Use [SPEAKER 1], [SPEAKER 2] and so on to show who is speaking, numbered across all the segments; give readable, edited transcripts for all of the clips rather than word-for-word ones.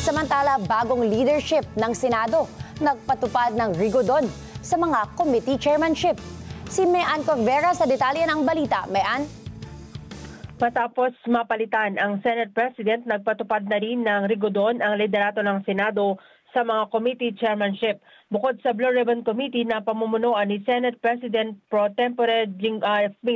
[SPEAKER 1] Samantala, bagong leadership ng Senado nagpatupad ng rigodon sa mga committee chairmanship. Si Mean Covera sa detalye ng balita. Mean?
[SPEAKER 2] Matapos mapalitan ang Senate President, nagpatupad na rin ng rigodon ang liderato ng Senado sa mga committee chairmanship. Bukod sa Blue Ribbon Committee na pamumunuan ni Senate President Pro Tempore Ming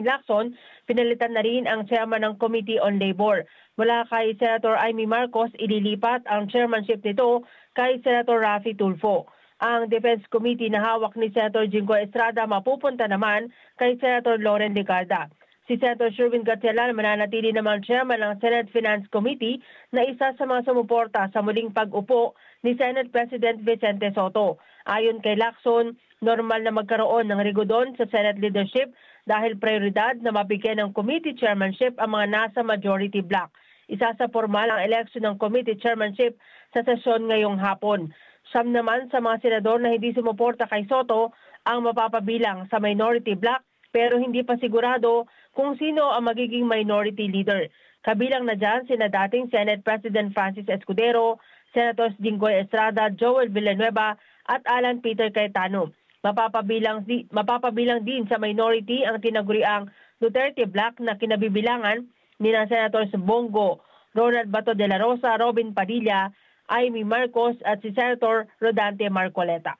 [SPEAKER 2] Lacson, pinalitan na rin ang chairman ng Committee on Labor. Mula kay Senator Amy Marcos, ililipat ang chairmanship nito kay Senator Raffy Tulfo. Ang Defense Committee na hawak ni Senator Jinggoy Estrada mapupunta naman kay Senator Loren Legarda. Si Senator Sherwin Gatchalian mananatili naman chairman ng Senate Finance Committee na isa sa mga sumuporta sa muling pag-upo ni Senate President Vicente Sotto. Ayon kay Lacson, normal na magkaroon ng rigodon sa Senate leadership dahil prioridad na mabigyan ng committee chairmanship ang mga nasa majority bloc. Isa sa formal ang election ng committee chairmanship sa sesyon ngayong hapon. Siyam naman sa mga senador na hindi sumuporta kay Sotto ang mapapabilang sa minority bloc, pero hindi pa sigurado kung sino ang magiging minority leader. Kabilang na dyan sina dating Senate President Francis Escudero, Senators Jinggoy Estrada, Joel Villanueva at Alan Peter Cayetano. Mapapabilang din sa minority ang tinaguriang Duterte Bloc na kinabibilangan ni Senators Bongo, Ronald Bato de la Rosa, Robin Padilla, Amy Marcos at si Senator Rodante Marcoleta.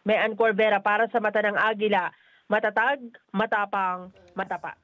[SPEAKER 2] Mean Covera para sa Mata ng Agila, matatag, matapang, matapat.